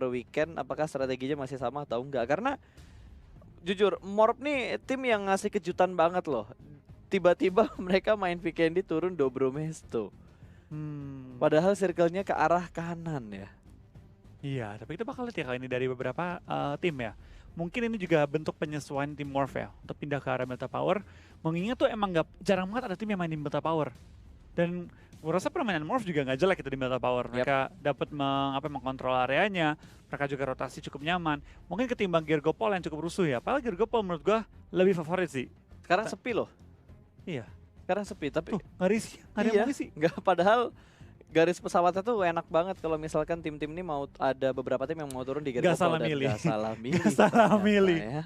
per weekend, apakah strateginya masih sama atau enggak? Karena jujur, Morp nih tim yang ngasih kejutan banget loh. Tiba-tiba mereka main Vikendi turun Dobromesto. Padahal circle-nya ke arah kanan ya. Iya, tapi kita bakal lihat ya kali ini dari beberapa tim ya. Mungkin ini juga bentuk penyesuaian tim Morph ya, untuk pindah ke arah Meta Power. Mengingat tuh emang jarang banget ada tim yang main di Meta Power. Dan gue rasa permainan Morph juga nggak jelek itu di Meta Power. Mereka dapat mengkontrol areanya, mereka juga rotasi cukup nyaman. Mungkin ketimbang Gergopol yang cukup rusuh ya. Padahal Gergopol menurut gue lebih favorit sih. Sekarang sepi loh. Iya. Sekarang sepi, tapi nggak risih, nggak ada yang mau sih. Nggak, padahal garis pesawatnya tuh enak banget kalau misalkan tim-tim ini mau ada beberapa tim yang mau turun di Gergopol. Gak salah dan milih. Gak salah milih. Gak salah milih. Ya.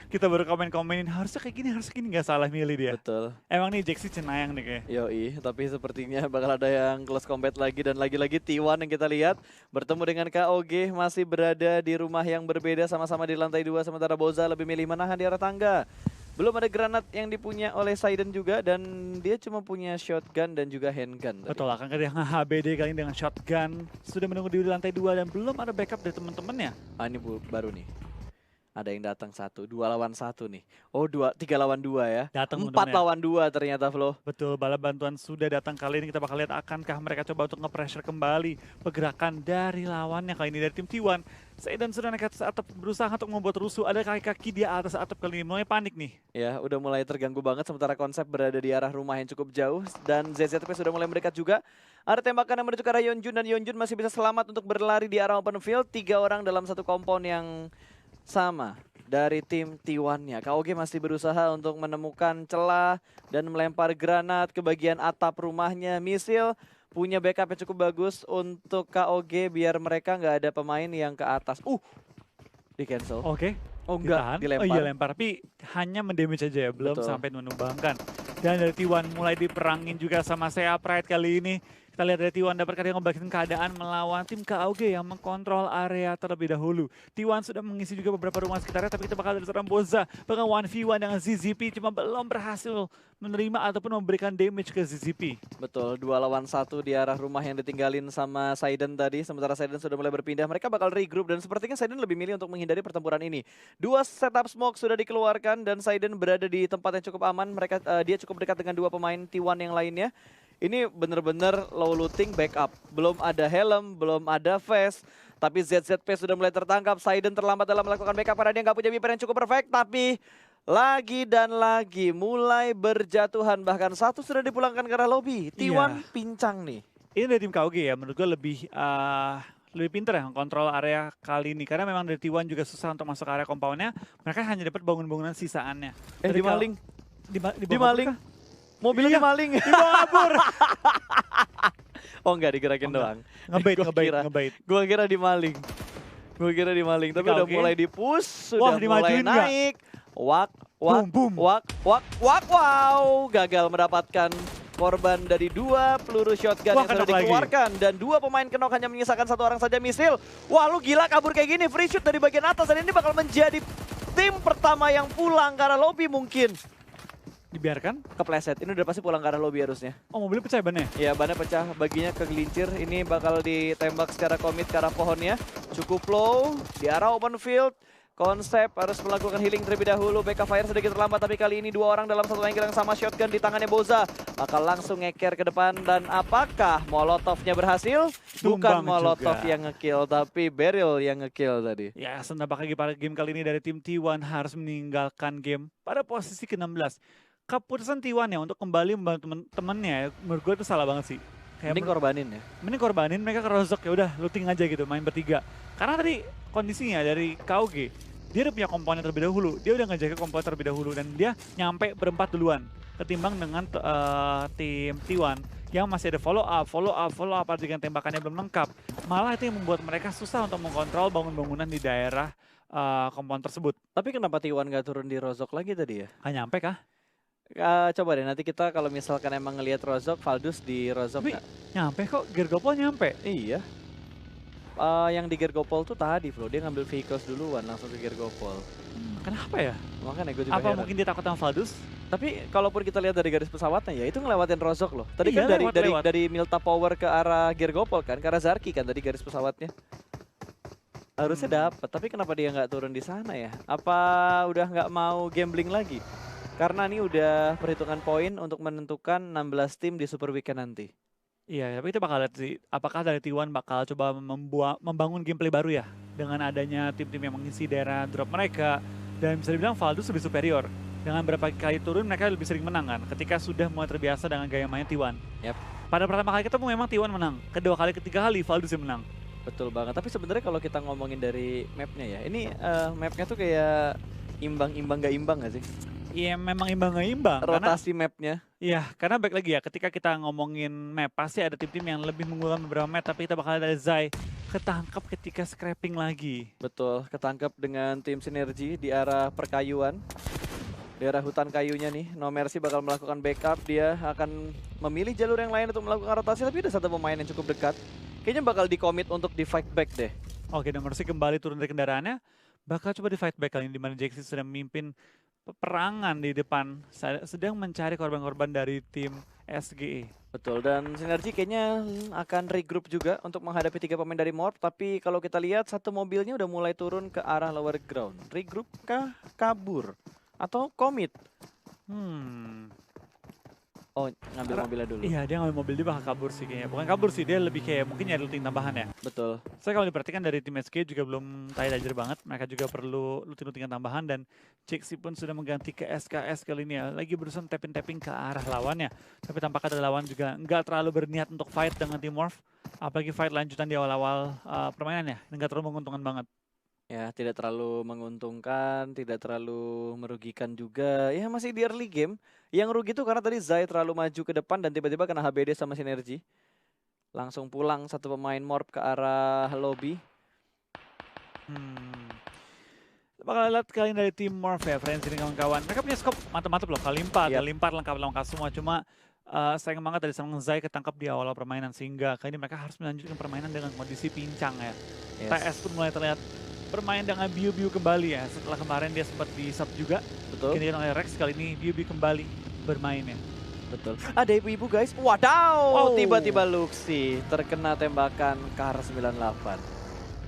Kita baru komen-komenin harusnya kayak gini, harusnya gini, gak salah milih dia. Betul. Emang nih Jaxi cenayang nih kayak. Yoi, tapi sepertinya bakal ada yang close combat lagi dan lagi-lagi T1 yang kita lihat bertemu dengan KOG masih berada di rumah yang berbeda sama-sama di lantai 2 sementara Boza lebih milih menahan di arah tangga. Belum ada granat yang dipunya oleh Saiden juga dan dia cuma punya shotgun dan juga handgun. Betul, akan ada yang HBD kali ini dengan shotgun. Sudah menunggu di lantai 2 dan belum ada backup dari teman-temannya. Ah, ini baru nih. Ada yang datang 1, 2 lawan 1 nih. Oh 3 lawan 2 ya. Datang 4 lawan 2 ternyata Flo. Betul, bala bantuan sudah datang kali ini. Kita bakal lihat akankah mereka coba untuk nge-pressure kembali pergerakan dari lawannya kali ini dari tim T1. Saiden sudah naik atas atap berusaha untuk membuat rusuh. Ada kaki-kaki di atas atap kali ini. Mulai panik nih. Ya, udah mulai terganggu banget sementara konsep berada di arah rumah yang cukup jauh. Dan ZZP sudah mulai mendekat juga. Ada tembakan yang menuju ke arah Yeonjun dan Yeonjun masih bisa selamat untuk berlari di arah open field. 3 orang dalam satu kompon yang sama dari tim T1-nya. KOG masih berusaha untuk menemukan celah dan melempar granat ke bagian atap rumahnya. Misil punya backup yang cukup bagus untuk KOG biar mereka nggak ada pemain yang ke atas. Di cancel. Oke. Oh enggak, Ditahan. dilempar. Oh iya lempar, tapi hanya mendamage aja ya, belum sampai menumbangkan. Dan dari T1 mulai diperangin juga sama Sea Pride kali ini. Kita lihat dari T1 dapat ngebalikin keadaan melawan tim KOG yang mengkontrol area terlebih dahulu. T1 sudah mengisi juga beberapa rumah sekitarnya, tapi kita bakal dari seorang Boza. Bahkan 1v1 dengan ZZP cuma belum berhasil menerima ataupun memberikan damage ke ZZP. Betul, 2 lawan 1 di arah rumah yang ditinggalin sama Saiden tadi. Sementara Saiden sudah mulai berpindah, mereka bakal regroup dan sepertinya Saiden lebih milih untuk menghindari pertempuran ini. 2 setup smoke sudah dikeluarkan dan Saiden berada di tempat yang cukup aman. Dia cukup dekat dengan 2 pemain T1 yang lainnya. Ini bener-bener low looting backup. Belum ada helm, belum ada vest. Tapi ZZP sudah mulai tertangkap. Saiden terlambat dalam melakukan backup karena dia nggak punya viper yang cukup perfect. Tapi lagi dan lagi mulai berjatuhan. Bahkan 1 sudah dipulangkan ke arah lobby. T1 pincang nih. Ini dari tim KOG ya, menurut gue lebih pintar ya kontrol area kali ini. Karena memang dari T1 juga susah untuk masuk area compoundnya. Mereka hanya dapat bangun-bangunan sisaannya. Dimaling. Dimaling. Mobilnya dimaling. Dibawa kabur. Oh enggak, digerakin doang. Ngebait. Gua kira dimaling. Tapi udah mulai di-push, sudah mulai naik. Boom. Wow. Gagal mendapatkan korban dari 2 peluru shotgun yang sudah dikeluarkan. Dan 2 pemain kenok hanya menyisakan 1 orang saja. Misil. Wah, lu gila kabur kayak gini. Free shoot dari bagian atas. Dan ini bakal menjadi tim pertama yang pulang ke arah lobby mungkin. Dibiarkan? Kepleset. Ini udah pasti pulang ke arah lobby harusnya. Oh, mobilnya pecah bannya? Iya, bannya pecah. Baginya kegelincir. Ini bakal ditembak secara komit ke arah pohonnya. Cukup low. Di arah open field. Konsep harus melakukan healing terlebih dahulu. Backup fire sedikit terlambat. Tapi kali ini 2 orang dalam satu angle yang sama. Shotgun di tangannya Boza. Bakal langsung ngeker ke depan. Dan apakah Molotovnya berhasil? Bukan Molotov yang ngekill. Tapi Beryl yang ngekill tadi. Ya, nampaknya pada game kali ini dari tim T1 harus meninggalkan game pada posisi ke-16. Keputusan T1 ya untuk kembali membantu temennya, menurut gue itu salah banget sih. Mending korbanin ya. Mending korbanin, mereka ke Rozok ya udah looting aja gitu, main bertiga. Karena tadi kondisinya dari KOG, dia udah punya komponen terlebih dahulu, dia udah ngejaga komponen terlebih dahulu dan dia nyampe berempat duluan. Ketimbang dengan tim T1 yang masih ada follow up dengan tembakannya belum lengkap. Malah itu yang membuat mereka susah untuk mengkontrol bangunan-bangunan di daerah komponen tersebut. Tapi kenapa T1 gak turun di Rozok lagi tadi ya? Gak nyampe kah? Coba deh nanti kita kalau misalkan emang ngelihat Rozok, Valdus di Rozok. Tapi nyampe kok, Gergopol nyampe. Iya. Yang di Gergopol tuh tadi Flo, dia ngambil vehicles duluan langsung ke Gergopol. Kenapa ya? Makanya gue juga Apa heran. mungkin dia takut sama Valdus? Tapi kalaupun kita lihat dari garis pesawatnya ya itu ngelewatin Rozok loh. Tadi Iya, kan lewat. dari Milta Power ke arah Gergopol kan, ke arah Zarki kan tadi garis pesawatnya. Harusnya dapat, tapi kenapa dia nggak turun di sana ya? Apa udah nggak mau gambling lagi? Karena ini udah perhitungan poin untuk menentukan 16 tim di Super Weekend nanti. Iya, tapi kita bakal lihat sih, apakah dari T1 bakal coba membangun gameplay baru ya, dengan adanya tim-tim yang mengisi daerah drop mereka, dan bisa dibilang Valdus lebih superior. Dengan berapa kali turun mereka lebih sering menang kan, ketika sudah mulai terbiasa dengan gaya main T1. Yap. Pada pertama kali ketemu memang T1 menang, kedua kali, ketiga kali Valdus yang menang. Betul banget, tapi sebenarnya kalau kita ngomongin dari mapnya ya, ini mapnya tuh kayak imbang-imbang gak imbang gak sih? Iya memang imbang gak imbang, Rotasi mapnya. iya, karena baik lagi ya, ketika kita ngomongin map, pasti ada tim-tim yang lebih mengunggulkan beberapa map, tapi kita bakal ada Zai ketangkap ketika scrapping lagi. Betul, ketangkap dengan tim sinergi di arah perkayuan. Di arah hutan kayunya nih, No Mercy bakal melakukan backup, dia akan memilih jalur yang lain untuk melakukan rotasi, tapi ada satu pemain yang cukup dekat. Kayaknya bakal di-commit untuk di-fight back deh. Oke, No Mercy kembali turun dari kendaraannya, bakal coba di-fight back kali ini, di mana Jaxi sudah memimpin peperangan di depan, sedang mencari korban-korban dari tim SGE. Betul, dan Sinergi kayaknya akan regroup juga untuk menghadapi 3 pemain dari Morph, tapi kalau kita lihat satu mobilnya udah mulai turun ke arah lower ground. Regroup kah? Kabur? Atau commit? Oh, ngambil mobilnya dulu. Iya, dia ngambil mobil, dia bakal kabur sih kayaknya. Bukan kabur sih, dia lebih kayak mungkin nyari looting tambahan ya. Betul. Saya kalau diperhatikan dari tim SG juga belum tight banget. Mereka juga perlu looting-lootingan tambahan dan Jaxi pun sudah mengganti ke SKS kali ini ya. Lagi berusaha tapping-tapping ke arah lawannya. Tapi tampaknya dari lawan juga nggak terlalu berniat untuk fight dengan tim Morph. Apalagi fight lanjutan di awal-awal permainan ya. Nggak terlalu menguntungkan banget. Ya, tidak terlalu menguntungkan, tidak terlalu merugikan juga. Ya, masih di early game. Yang rugi tuh karena tadi Zai terlalu maju ke depan dan tiba-tiba kena HBD sama Sinergi. Langsung pulang satu pemain Morph ke arah lobby. Bakal lihat kali ini dari tim Morph ya, friends ini kawan-kawan. Mereka punya scope mantap-mantap loh, kali 4, kali 4 lengkap semua. Cuma sayang banget dari Sang Zai ketangkap di awal permainan, sehingga kali ini mereka harus melanjutkan permainan dengan kondisi pincang ya. TS pun mulai terlihat bermain dengan Biu-Biu kembali ya, setelah kemarin dia sempat di sub juga. Betul. Kemudian oleh Rex, kali ini Biu-Biu kembali bermain ya. Betul. Ada ibu-ibu guys. Wadaw! Tiba-tiba Luxi terkena tembakan KR98.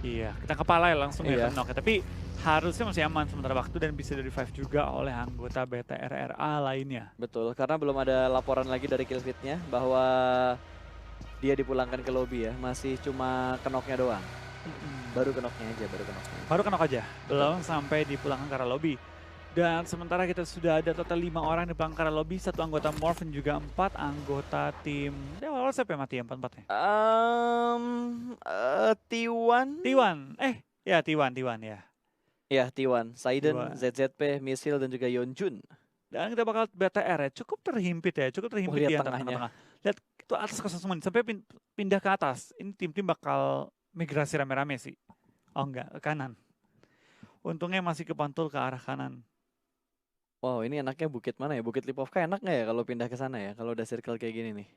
Iya, kita kepala ya langsung ya knock ya. Tapi harusnya masih aman sementara waktu dan bisa di revive juga oleh anggota BTRRA lainnya. Betul, karena belum ada laporan lagi dari killfeed-nya bahwa dia dipulangkan ke lobby ya. Masih cuma kenoknya doang. Baru kenoknya aja, Baru kenok aja, belum sampai dipulangkan ke arah lobby. Dan sementara kita sudah ada total 5 orang di belakang arah lobby, 1 anggota Morph dan juga 4 anggota tim. Dia awal siapa yang mati ya 4-4-nya? T1. Ya T1 ya. Ya T1, Saiden, ZZP, Misil dan juga Yeonjun. Dan kita bakal BTR ya, cukup terhimpit ya, di tengah-tengah. Lihat itu atas kosong semua, sampai pindah ke atas. Ini tim-tim bakal migrasi rame-rame sih. Oh enggak, ke kanan. Untungnya masih kepantul ke arah kanan. Wow, ini enaknya bukit mana ya? Bukit Lipovka enak nggak ya kalau pindah ke sana ya? Kalau udah circle kayak gini nih.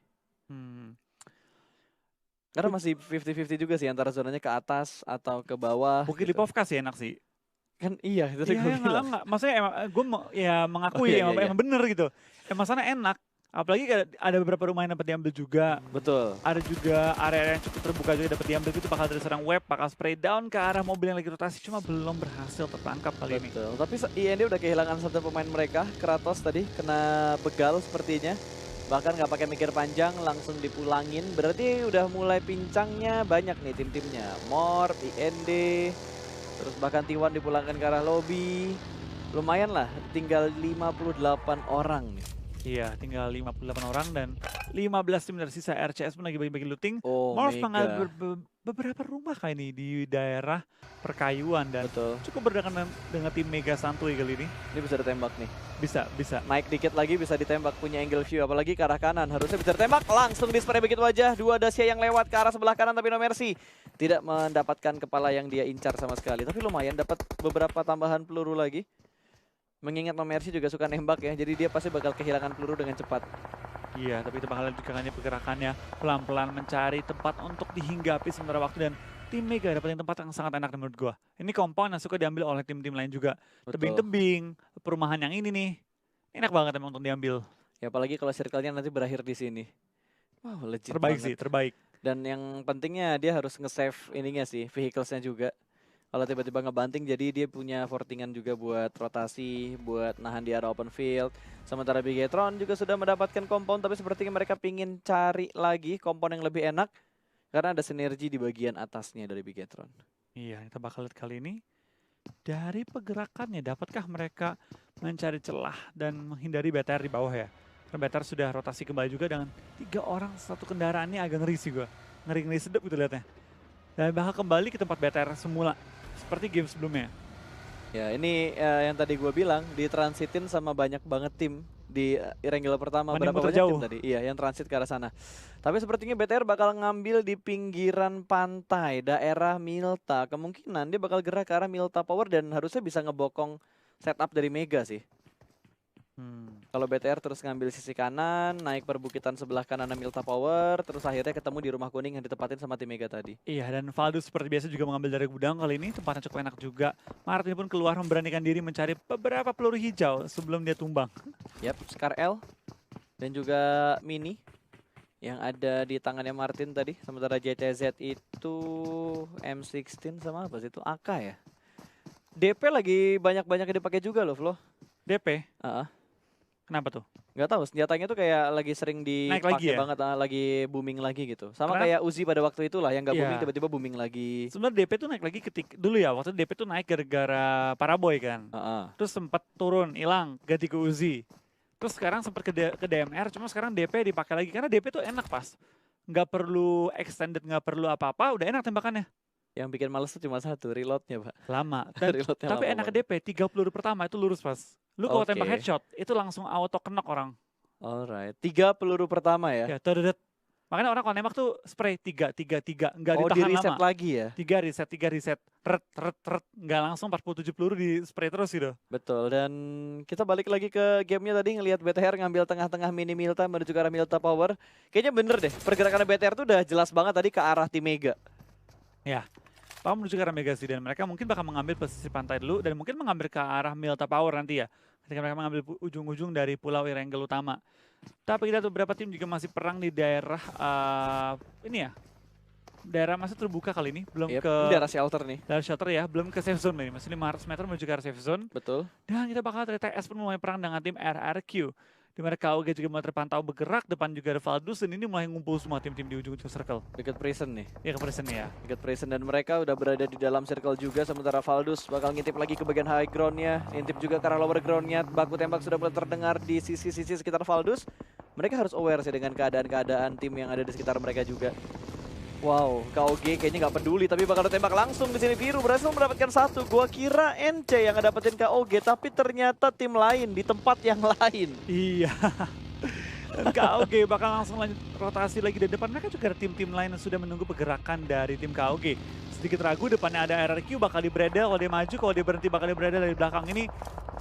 Karena masih 50-50 juga sih antara zonanya ke atas atau ke bawah. Bukit gitu. Lipovka sih enak sih. Kan iya, itu gue bilang. Enggak. Maksudnya gue mengakui emang bener gitu. Emang sana enak. Apalagi ada beberapa rumah yang dapat diambil juga. Betul. Ada juga area yang cukup terbuka juga dapat diambil, itu bakal dari serang web, bakal spray down ke arah mobil yang lagi rotasi, cuma belum berhasil tertangkap kali ini. Betul. Tapi IND udah kehilangan satu pemain mereka, Kratos tadi kena begal sepertinya. Bahkan nggak pakai mikir panjang, langsung dipulangin. Berarti udah mulai pincangnya banyak nih tim-timnya. Morph, IND, terus bahkan T1 dipulangkan ke arah lobby. Lumayan lah, tinggal 58 orang nih. Iya, tinggal 58 orang dan 15 tim dari sisa RCS pun lagi bagi-bagi looting. Morph mengambil beberapa rumah kayak ini di daerah perkayuan dan cukup berdekatan dengan tim Mega Santuy kali ini. Ini bisa ditembak nih. Bisa. Naik dikit lagi bisa ditembak, punya angle view, apalagi ke arah kanan. Harusnya bisa ditembak, langsung di-spray begitu aja. 2 Dacia yang lewat ke arah sebelah kanan, tapi No Mercy tidak mendapatkan kepala yang dia incar sama sekali. Tapi lumayan dapat beberapa tambahan peluru lagi. Mengingat No Mercy juga suka nembak ya, jadi dia pasti bakal kehilangan peluru dengan cepat. Iya, tapi kita bakal juga kan pergerakannya pelan-pelan mencari tempat untuk dihinggapi sementara waktu, dan tim Mega dapetin tempat yang sangat enak menurut gua. Ini compound yang suka diambil oleh tim-tim lain juga. Tebing-tebing, perumahan yang ini nih, enak banget emang untuk diambil. Ya apalagi kalau circle-nya nanti berakhir di sini. Wow, legit terbaik banget. Sih, terbaik. Dan yang pentingnya dia harus nge-save ininya sih, vehicles-nya juga. Kalau tiba-tiba ngebanting jadi dia punya fortingan juga buat rotasi, buat nahan di area open field. Sementara Bigetron juga sudah mendapatkan kompon, tapi sepertinya mereka pingin cari lagi kompon yang lebih enak. Karena ada sinergi di bagian atasnya dari Bigetron. Iya, kita bakal lihat kali ini. Dari pergerakannya, dapatkah mereka mencari celah dan menghindari BTR di bawah ya? Karena BTR sudah rotasi kembali juga dengan 3 orang satu kendaraan ini agak ngeri sih gue. Ngeri-ngeri sedap gitu liatnya. Dan bakal kembali ke tempat BTR semula. Seperti game sebelumnya. Ya ini yang tadi gue bilang, ditransitin sama banyak banget tim di Irengel pertama. Mending Berapa muter banyak jauh. tim tadi? Iya, yang transit ke arah sana. Tapi sepertinya BTR bakal ngambil di pinggiran pantai, daerah Milta. Kemungkinan dia bakal gerak ke arah Milta Power dan harusnya bisa ngebokong setup dari Mega sih. Kalau BTR terus ngambil sisi kanan, naik perbukitan sebelah kanan Milta Power, terus akhirnya ketemu di rumah kuning yang ditempatin sama tim Mega tadi. Iya, dan Valdo seperti biasa juga mengambil dari gudang kali ini. Tempatnya cukup enak juga. Martin pun keluar memberanikan diri mencari beberapa peluru hijau sebelum dia tumbang. Yap, Scar L dan juga Mini yang ada di tangannya Martin tadi. Sementara JTZ itu M16 sama apa sih itu? AK ya? DP lagi banyak-banyak dipakai juga loh, Flo. DP, Heeh. kenapa tuh? Nggak tahu, senjatanya tuh kayak lagi sering Naik lagi dipakai ya? banget, lagi booming lagi gitu. Sama Karena- kayak Uzi pada waktu itulah, yang nggak booming Iya. tiba-tiba booming lagi. Sebenarnya DP tuh naik lagi dulu ya, waktu itu DP tuh naik gara-gara Paraboy kan. Heeh. Terus sempat turun, hilang, ganti ke Uzi. Terus sekarang sempat ke DMR, cuma sekarang DP dipakai lagi karena DP tuh enak pas. Nggak perlu extended, nggak perlu apa-apa, udah enak tembakannya. Yang bikin males tuh cuma satu, reloadnya, Pak. Lama. Dan, Reloadnya tapi lama enak banget. DP, 3 peluru pertama itu lurus pas. Lu kalau tembak Oke. headshot, itu langsung auto knock orang. Alright, 3 peluru pertama ya? Ya, terdedet. Makanya orang kalau nembak tuh spray 3, 3, 3. Nggak Oh, di ditahan reset lama. lagi ya? 3 reset, 3 reset. Ret. Nggak langsung 47 peluru di spray terus gitu. Betul, dan kita balik lagi ke gamenya tadi ngelihat BTR ngambil tengah-tengah mini Milta menuju ke arah Milta Power. Kayaknya bener deh, pergerakan BTR tuh udah jelas banget tadi ke arah tim Mega. Pak menuju ke arah Mega sih, dan mereka mungkin bakal mengambil posisi pantai dulu dan mungkin mengambil ke arah Milta Power nanti ya. Ketika mereka mengambil ujung-ujung dari pulau Irengel utama. Tapi kita tuh beberapa tim juga masih perang di daerah ini ya. Daerah masih terbuka kali ini, belum Yep, ke ini daerah shelter nih. daerah shelter ya, belum ke safe zone ini. Masih 500 meter menuju ke arah safe zone. Betul. Dan kita bakal dari TS pun mulai perang dengan tim RRQ. Di mana KOG juga mulai terpantau bergerak, depan juga ada Valdus, dan ini mulai ngumpul semua tim-tim di ujung-ujung circle. Dekat prison nih. Ya ke prison ya. Dekat prison dan mereka udah berada di dalam circle juga. Sementara Valdus bakal ngintip lagi ke bagian high groundnya. Ngintip juga ke arah lower groundnya. Baku tembak sudah mulai terdengar di sisi-sisi sekitar Valdus. Mereka harus aware sih dengan keadaan-keadaan tim yang ada di sekitar mereka juga. Wow, KOG kayaknya nggak peduli tapi bakal ditembak langsung di sini. Biru berhasil mendapatkan satu. Gua kira NC yang ngedapetin KOG tapi ternyata tim lain di tempat yang lain. Iya. Dan KOG bakal langsung lanjut rotasi lagi di depan. Mereka juga ada tim-tim lain yang sudah menunggu pergerakan dari tim KOG. Sedikit ragu, depannya ada RRQ bakal di-bredel, kalau dia maju, kalau dia berhenti bakal di-bredel dari belakang ini.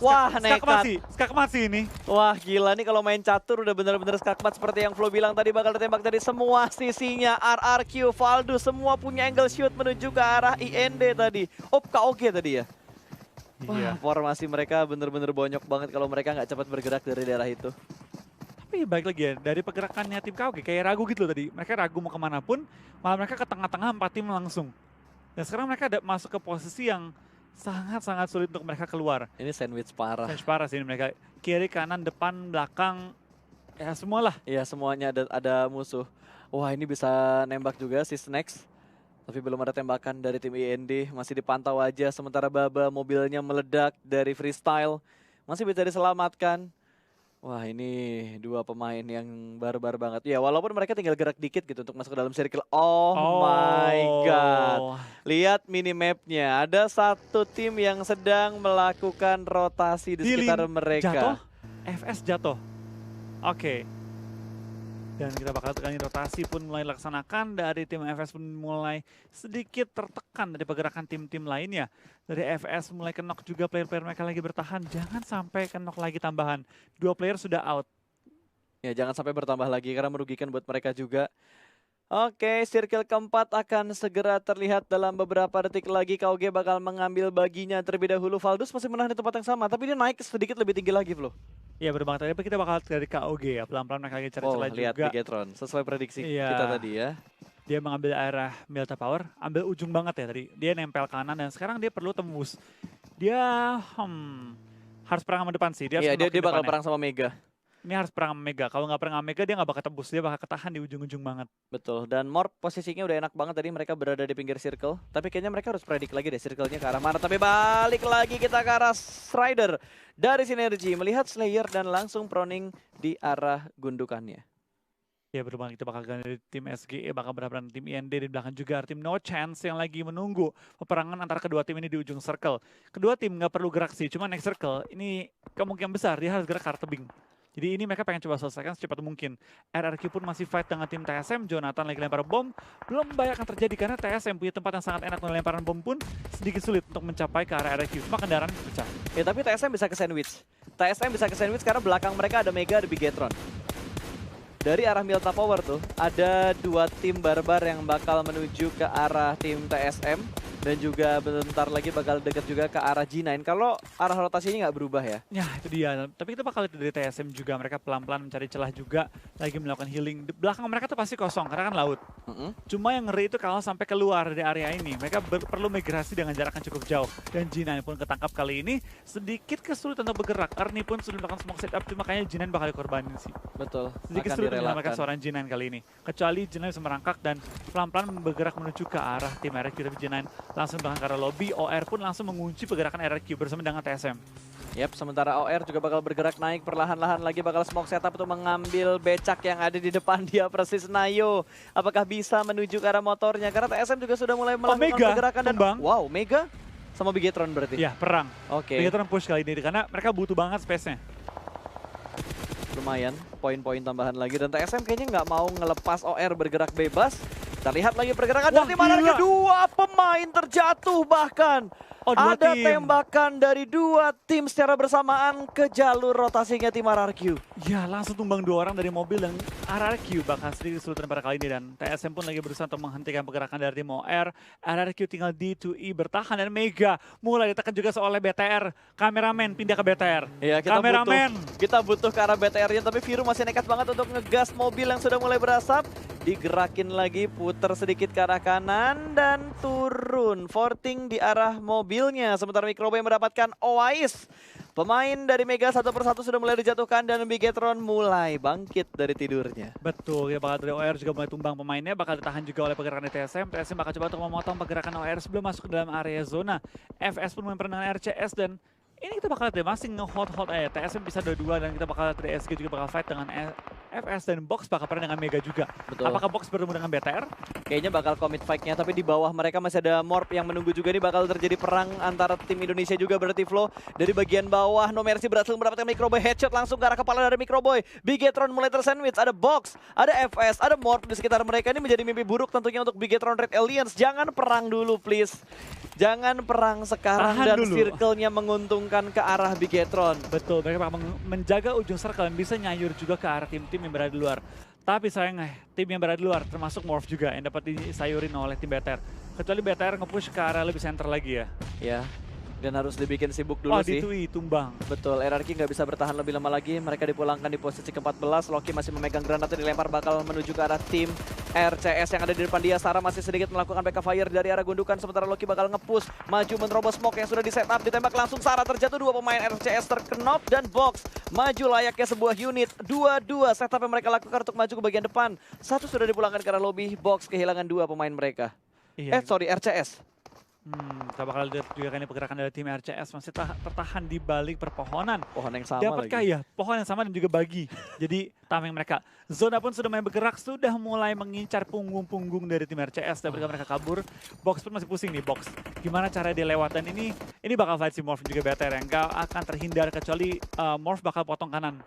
Wah, nekat. Skakmat sih ini. Wah gila nih kalau main catur udah bener-bener skakmat seperti yang Flo bilang tadi, bakal ditembak dari semua sisinya. RRQ, Valdo semua punya angle shoot menuju ke arah IND tadi. KOG tadi ya. Wah, formasi mereka bener-bener bonyok banget kalau mereka nggak cepat bergerak dari daerah itu. Tapi baik lagi ya, dari pergerakannya tim KOG kayak ragu gitu loh tadi. Mereka ragu mau kemana pun, malah mereka ke tengah-tengah 4 tim langsung. Dan sekarang mereka ada masuk ke posisi yang sangat-sangat sulit untuk mereka keluar. Ini sandwich parah. Sandwich parah sih ini mereka. Kiri, kanan, depan, belakang, ya semualah. Iya semuanya ada musuh. Wah ini bisa nembak juga si Snacks. Tapi belum ada tembakan dari tim IND. Masih dipantau aja. Sementara Baba mobilnya meledak dari freestyle. Masih bisa diselamatkan. Wah ini dua pemain yang barbar banget. Ya walaupun mereka tinggal gerak dikit gitu untuk masuk ke dalam circle. Oh my god. Lihat minimapnya. Ada satu tim yang sedang melakukan rotasi di sekitar mereka. Jatuh? FS jatuh. Oke. Dan kita bakal tekan rotasi pun mulai dilaksanakan. Dari tim FS pun mulai sedikit tertekan dari pergerakan tim-tim lainnya. Dari FS mulai kenok juga, player-player mereka lagi bertahan. Jangan sampai kenok lagi tambahan. 2 player sudah out. Ya jangan sampai bertambah lagi karena merugikan buat mereka juga. Oke, circle keempat akan segera terlihat dalam beberapa detik lagi. KOG bakal mengambil baginya terlebih dahulu. Valdus masih menahan di tempat yang sama, tapi dia naik sedikit lebih tinggi lagi, Flo. Iya bener banget, tapi kita bakal dari KOG ya. Pelan-pelan mereka lagi cari celah lihat juga. Bigetron, sesuai prediksi Iya. kita tadi ya. Dia mengambil arah Milta Power, ambil ujung banget ya tadi. Dia nempel kanan dan sekarang dia perlu tembus. Dia harus perang sama depan sih. Dia, Iya, harus dia bakal depannya. perang sama Mega. Ini harus perang sama Mega. Kalau nggak perang sama Mega dia nggak bakal tembus. Dia bakal ketahan di ujung-ujung banget. Betul, dan Morph posisinya udah enak banget tadi, mereka berada di pinggir circle. Tapi kayaknya mereka harus predik lagi deh circle-nya ke arah mana. Tapi balik lagi kita ke arah Strider dari Sinergi. Melihat Slayer dan langsung proning di arah gundukannya. Ya berubah kita bakal ganti dari tim SGE, bakal berhadapan tim IND di belakang juga ada tim No Chance yang lagi menunggu peperangan antara kedua tim ini di ujung circle. Kedua tim nggak perlu gerak sih, cuma next circle ini kemungkinan besar dia harus gerak ke arah tebing. Jadi ini mereka pengen coba selesaikan secepat mungkin. RRQ pun masih fight dengan tim TSM, Jonathan lagi lempar bom. Belum banyak yang terjadi karena TSM punya tempat yang sangat enak untuk lemparan bom pun sedikit sulit untuk mencapai ke arah RRQ. Cuma kendaraan pecah. Ya tapi TSM bisa ke sandwich. TSM bisa ke sandwich karena belakang mereka ada Mega, ada Bigetron. Dari arah Milta Power tuh, ada 2 tim barbar yang bakal menuju ke arah tim TSM. Dan juga bentar lagi bakal deket juga ke arah G9. Kalau arah rotasinya nggak berubah ya. Ya itu dia, tapi kita bakal lihat dari TSM juga. Mereka pelan-pelan mencari celah juga, lagi melakukan healing. Di belakang mereka tuh pasti kosong, karena kan laut. Cuma yang ngeri itu kalau sampai keluar dari area ini, mereka perlu migrasi dengan jarak yang cukup jauh. Dan G9 pun ketangkap kali ini, sedikit kesulitan untuk bergerak. Ernie pun sudah melakukan smoke setup, cuma kayaknya G9 bakal dikorbanin sih. Betul. Sedikit sulit menyelamatkan seorang G9 kali ini. Kecuali G9 bisa merangkak dan pelan-pelan bergerak menuju ke arah tim RRQ. Tapi G9 langsung bahkan ke arah lobby, OR pun langsung mengunci pergerakan RRQ bersama dengan TSM. Yap, sementara OR juga bakal bergerak naik perlahan-lahan lagi, bakal smoke setup untuk mengambil becak yang ada di depan dia persis Nayo. Apakah bisa menuju ke arah motornya? Karena TSM juga sudah mulai melakukan Mega, pergerakan dan tumbang. wow, Mega sama Bigetron berarti. Ya, perang. Oke. Bigetron push kali ini karena mereka butuh banget space-nya. Lumayan, poin-poin tambahan lagi dan TSM kayaknya nggak mau ngelepas OR bergerak bebas. Kita lihat lagi pergerakan dari mana kedua pemain terjatuh bahkan. Ada tembakan dari 2 tim secara bersamaan ke jalur rotasinya tim RRQ. Ya langsung tumbang 2 orang dari mobil dan RRQ bakal sedikit kesulitan pada kali ini. Dan TSM pun lagi berusaha untuk menghentikan pergerakan dari tim OR. RRQ tinggal D2E bertahan dan Mega mulai ditekan juga oleh BTR. Kameramen pindah ke BTR. Ya, kita butuh ke arah BTR-nya tapi Viru masih nekat banget untuk ngegas mobil yang sudah mulai berasap. Digerakin lagi, puter sedikit ke arah kanan dan turun. Forting di arah mobilnya. Sementara Microboy mendapatkan Oais. Pemain dari Mega satu persatu sudah mulai dijatuhkan dan Bigetron mulai bangkit dari tidurnya. Betul, ya bakal dari OR juga mulai tumbang pemainnya. Bakal ditahan juga oleh pergerakan dari TSM. TSM bakal coba untuk memotong pergerakan OR sebelum masuk ke dalam area zona. FS pun memainkan dengan RCS dan ini kita bakal lihat deh, masih nge-hot-hot aja. TSM bisa 2-2 dan kita bakal lihat dari SG juga bakal fight dengan FS dan Box bakal pernah dengan Mega juga. Betul. Apakah Box bertemu dengan BTR? Kayaknya bakal commit fight-nya, tapi di bawah mereka masih ada Morph yang menunggu juga nih, bakal terjadi perang antara tim Indonesia juga berarti Flow. Dari bagian bawah, No Mercy berhasil mendapatkan Microboy headshot langsung ke arah kepala dari Microboy. Bigetron mulai tersandwich, ada Box, ada FS, ada Morph di sekitar mereka. Ini menjadi mimpi buruk tentunya untuk Bigetron Red Aliens. Jangan perang dulu please. Jangan perang sekarang dan circle-nya menguntungkan ke arah Bigetron. Betul, mereka bakal menjaga ujung circle dan bisa nyayur juga ke arah tim-tim yang berada di luar. Tapi sayangnya tim yang berada di luar termasuk Morph juga yang dapat disayurin oleh tim BTR. Kecuali BTR nge-push ke arah lebih center lagi ya. Ya. Dan harus dibikin sibuk dulu sih. D2E tumbang. Betul, RRQ nggak bisa bertahan lebih lama lagi. Mereka dipulangkan di posisi ke-14. Loki masih memegang granatnya, dilempar bakal menuju ke arah tim RCS yang ada di depan dia. Sarah masih sedikit melakukan backup fire dari arah gundukan. Sementara Loki bakal nge-push maju menerobos smoke yang sudah di setup. Ditembak langsung Sarah, terjatuh 2 pemain RCS terkenop dan Box maju layaknya sebuah unit. 2-2 setup yang mereka lakukan untuk maju ke bagian depan. 1 sudah dipulangkan ke arah lobby. Box kehilangan 2 pemain mereka. Iya. RCS. Kita bakal lihat juga kan pergerakan dari tim RCS masih tertahan di balik perpohonan. Pohon yang sama Dapatkah lagi. Ya? Pohon yang sama dan juga bagi. Jadi tameng mereka. Zona pun sudah mulai bergerak, sudah mulai mengincar punggung-punggung dari tim RCS. Dapatkah mereka kabur? Box pun masih pusing nih, Box. Gimana cara dia lewat? Dan ini bakal fight si Morph juga BTR yang gak akan terhindar kecuali Morph bakal potong kanan.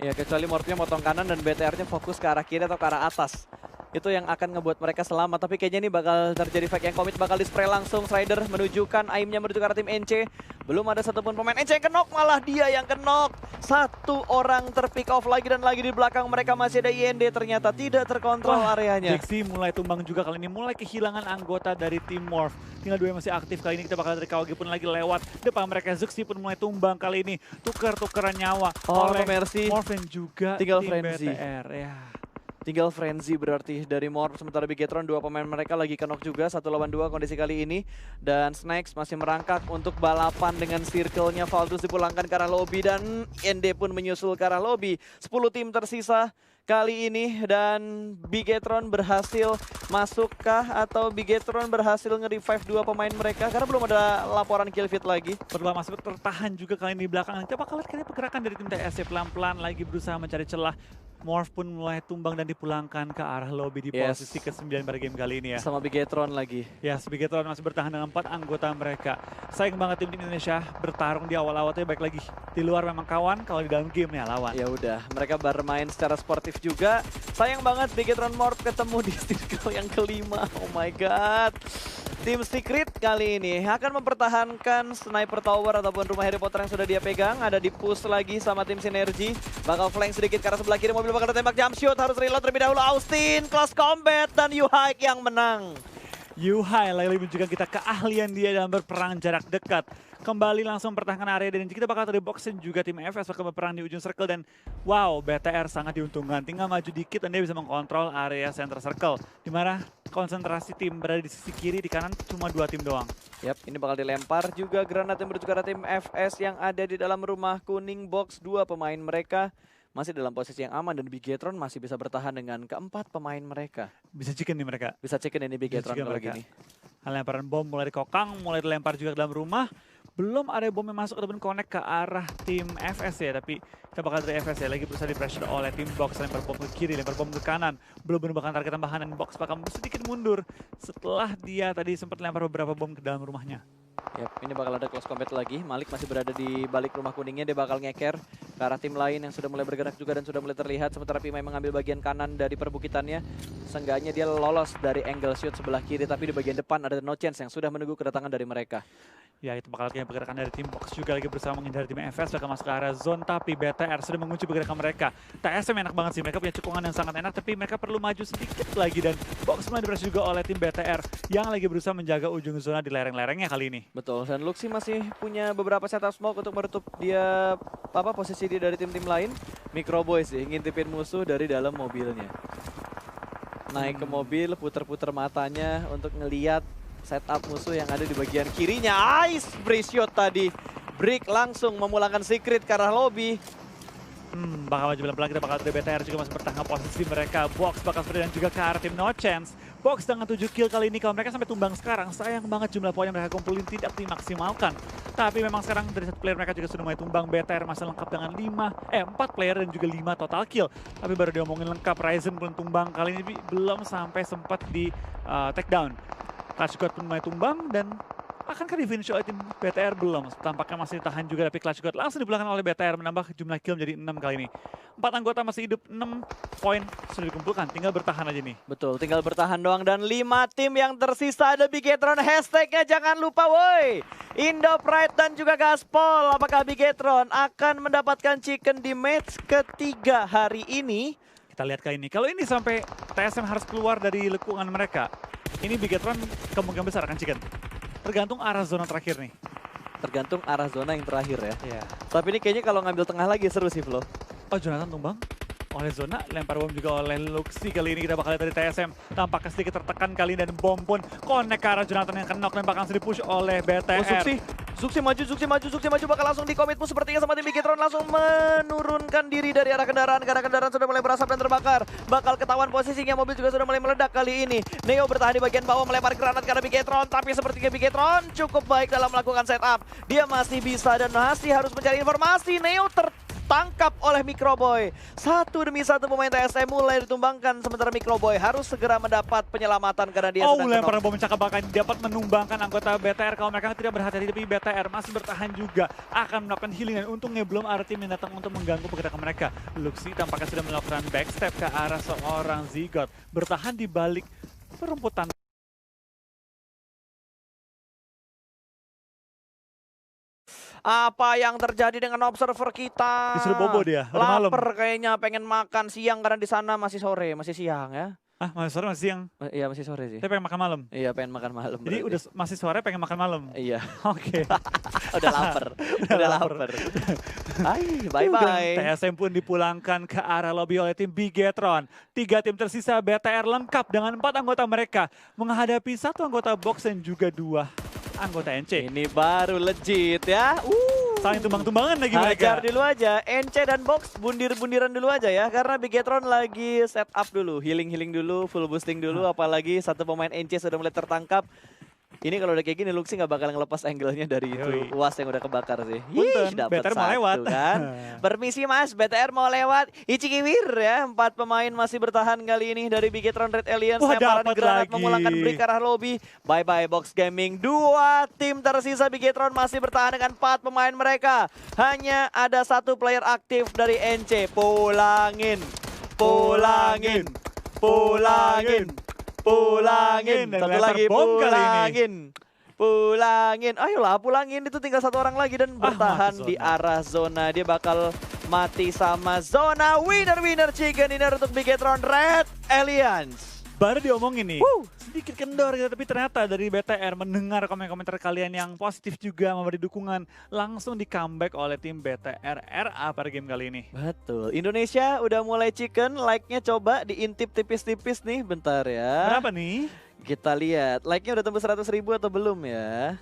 Ya, kecuali Morphnya potong kanan dan BTR-nya fokus ke arah kiri atau ke arah atas. Itu yang akan ngebuat mereka selamat. Tapi kayaknya ini bakal terjadi fight yang komit. Bakal di-spray langsung. Strider menunjukkan aimnya menuju ke arah tim NC. Belum ada satupun pemain NC yang kenok. Malah dia yang kenok. 1 orang terpick off lagi dan lagi di belakang mereka masih ada IND. Ternyata tidak terkontrol areanya. Jexi mulai tumbang juga kali ini. Mulai kehilangan anggota dari tim Morph. Tinggal 2 yang masih aktif kali ini. Kita bakal dari KWG pun lagi lewat. Depan mereka Zuxi pun mulai tumbang kali ini. Tuker-tukeran nyawa oleh Mercy. Morph dan juga tinggal tim Frenzy. BTR. Ya. Tinggal frenzy berarti dari Morph, sementara Bigetron dua pemain mereka lagi kenok juga 1 lawan 2 kondisi kali ini. Dan Snacks masih merangkak untuk balapan dengan circle-nya. Valdus dipulangkan ke arah lobby dan ND pun menyusul ke arah lobby. 10 tim tersisa kali ini dan Bigetron berhasil masukkah atau Bigetron berhasil nge-revive dua pemain mereka karena belum ada laporan kill feed lagi. Berdua masih tertahan juga kali ini di belakang. Coba kalian lihat pergerakan dari tim TSC pelan-pelan lagi berusaha mencari celah. Morph pun mulai tumbang dan dipulangkan ke arah lobby di posisi ke-9 pada game kali ini ya. Sama Bigetron lagi. Ya, Bigetron masih bertahan dengan 4 anggota mereka. Sayang banget tim Indonesia bertarung di awal-awal tapi baik lagi. Di luar memang kawan, kalau di dalam game ya lawan. Ya udah, mereka bermain secara sportif juga. Sayang banget Bigetron Morph ketemu di circle yang kelima. Oh my god. Tim Secret kali ini akan mempertahankan Sniper Tower ataupun rumah Harry Potter yang sudah dia pegang. Ada di push lagi sama tim Sinergi. Bakal flank sedikit ke arah sebelah kiri. Mobil bakal ditembak jump shoot. Harus reload terlebih dahulu. Austin, Close Combat dan Yuhaik yang menang. Yuhai lagi menunjukkan kita keahlian dia dalam berperang jarak dekat. Kembali langsung mempertahankan area dan kita bakal dari boxin juga tim FS bakal berperang di ujung circle dan wow, BTR sangat diuntungkan. Tinggal maju dikit dan dia bisa mengkontrol area center circle. Dimana konsentrasi tim berada di sisi kiri, di kanan cuma 2 tim doang. Yap, ini bakal dilempar juga granat yang menuju ke arah tim FS yang ada di dalam rumah kuning box. 2 pemain mereka masih dalam posisi yang aman dan Bigetron masih bisa bertahan dengan keempat pemain mereka. Bisa chicken nih mereka. Bisa chicken ini Bigetron kalau gini. Lemparan bom mulai dikokang, mulai dilempar juga ke dalam rumah. Belum ada bom yang masuk ataupun connect ke arah tim FS ya, tapi kita bakal dari FS ya, lagi berusaha di pressure oleh tim box, lempar bom ke kiri, lempar bom ke kanan. Belum menemukan target tambahan dan box bakal sedikit mundur setelah dia tadi sempat lempar beberapa bom ke dalam rumahnya. Yap, ini bakal ada close combat lagi. Malik masih berada di balik rumah kuningnya, dia bakal ngeker ke arah tim lain yang sudah mulai bergerak juga dan sudah mulai terlihat. Sementara Pimai mengambil bagian kanan dari perbukitannya. Seenggaknya dia lolos dari angle shoot sebelah kiri, tapi di bagian depan ada No Chance yang sudah menunggu kedatangan dari mereka. Ya, itu bakal kayak pergerakan dari tim box juga lagi berusaha menghindari tim FS bakal masuk ke area zone, tapi BTR sudah mengunci pergerakan mereka. TSM enak banget sih, mereka punya cekungan yang sangat enak, tapi mereka perlu maju sedikit lagi dan box mulai dipress juga oleh tim BTR yang lagi berusaha menjaga ujung zona di lereng-lerengnya kali ini. Betul, dan Luxi masih punya beberapa setup smoke untuk menutup dia posisi dia dari tim-tim lain. Microboy sih ngintipin musuh dari dalam mobilnya. Naik ke mobil, puter-puter matanya untuk ngeliat setup musuh yang ada di bagian kirinya. Ice break shot tadi. Break langsung memulangkan Secret ke arah lobby. Bakal maju pelan-pelan, kita bakal dari BTR juga masih bertahan posisi mereka. Box bakal seperti dan juga ke arah tim No Chance. Box dengan 7 kill kali ini, kalau mereka sampai tumbang sekarang, sayang banget jumlah poin yang mereka kumpulin tidak dimaksimalkan. Tapi memang sekarang dari 1 player mereka juga sudah mulai tumbang. BTR masih lengkap dengan 4 player dan juga 5 total kill. Tapi baru diomongin lengkap, Ryzen belum tumbang kali ini, belum sampai sempat di take down. Clutch God pun mulai tumbang dan akankah di finish oleh tim BTR? Belum, tampaknya masih ditahan juga, tapi Clutch God langsung dipulangkan oleh BTR menambah jumlah kill menjadi 6 kali ini. 4 anggota masih hidup, 6 poin sudah dikumpulkan, tinggal bertahan aja nih. Betul, tinggal bertahan doang dan 5 tim yang tersisa ada Bigetron. Hashtagnya jangan lupa woi. Indo Pride dan juga Gaspol. Apakah Bigetron akan mendapatkan chicken di match ketiga hari ini? Kita lihat kali ini, kalau ini sampai TSM harus keluar dari lekukan mereka, ini Bigetron kemungkinan besar akan chicken. Tergantung arah zona terakhir nih. Tergantung arah zona yang terakhir ya. Iya. Tapi ini kayaknya kalau ngambil tengah lagi seru sih Flo. Oh, Jonathan tumbang oleh zona, lempar bom juga oleh Luxi. Kali ini kita bakal lihat dari TSM. Tampaknya sedikit tertekan kali ini dan bom pun connect ke arah Jonathan yang kenok dan bakal langsung dipush oleh BTR. Suksi maju bakal langsung dikomitmu sepertinya sama tim Bigetron langsung menurunkan diri dari arah kendaraan karena kendaraan sudah mulai berasap dan terbakar. Bakal ketahuan posisinya, mobil juga sudah mulai meledak kali ini. Neo bertahan di bagian bawah melempar granat ke arah Bigetron, tapi sepertinya Bigetron cukup baik dalam melakukan setup. Dia masih bisa dan masih harus mencari informasi. Neo tertangkap oleh Microboy. Satu demi satu pemain TSM mulai ditumbangkan sementara Microboy harus segera mendapat penyelamatan karena dia sedang lempar bom cakap bakal dapat menumbangkan anggota BTR kalau mereka tidak berhati-hati, tapi BTR masih bertahan juga akan melakukan healing dan untungnya belum ada tim yang datang untuk mengganggu pergerakan mereka. Luxi tampaknya sudah melakukan backstep ke arah seorang Zigot, bertahan di balik perumputan. Apa yang terjadi dengan observer kita? Disuruh bobo dia, udah malam. Laper kayaknya, pengen makan siang karena di sana masih sore, masih siang ya. Ah, masih sore masih siang. Iya masih sore sih. Saya pengen makan malam. Iya pengen makan malam. Jadi berarti. udah masih sore pengen makan malam. Iya. Oke. Udah lapar. Udah lapar. Hai, bye-bye. TSM pun dipulangkan ke arah lobby oleh tim Bigetron. 3 tim tersisa BTR lengkap dengan 4 anggota mereka menghadapi 1 anggota box dan juga 2 anggota NC. Ini baru legit ya. Saling tumbang-tumbangan lagi mereka. Hajar dulu aja, NC dan box bundir-bundiran dulu aja ya. Karena Bigetron lagi set up dulu, healing-healing dulu, full boosting dulu. Apalagi satu pemain NC sudah mulai tertangkap. Ini kalau udah kayak gini Luxi nggak bakal ngelepas angle-nya dari itu UAS yang udah kebakar sih. Punten, Dapat BTR mau satu lewat. kan. Permisi Mas, BTR mau lewat. Ichikiwir ya, 4 pemain masih bertahan kali ini dari Bigetron Red Aliens. Wah, Lemparan dapat granat lagi. memulangkan break ke arah lobby. Bye-bye Box Gaming. 2 tim tersisa Bigetron masih bertahan dengan 4 pemain mereka. Hanya ada 1 player aktif dari NC. Pulangin. Pulangin. Pulangin. Pulangin, Dan satu lempar lagi bom kali ini. pulangin. Pulangin, ayolah pulangin, itu tinggal 1 orang lagi dan bertahan mati di zona. arah zona. Dia bakal mati sama zona. Winner chicken dinner untuk Bigetron Red Alliance. Baru diomongin nih, sedikit kendor gitu, tapi ternyata dari BTR mendengar komentar kalian yang positif juga memberi dukungan, langsung di comeback oleh tim BTR RA pada game kali ini. Betul, Indonesia udah mulai chicken, like-nya coba diintip tipis-tipis nih, bentar ya. Berapa nih? Kita lihat, like-nya udah tembus 100.000 atau belum ya?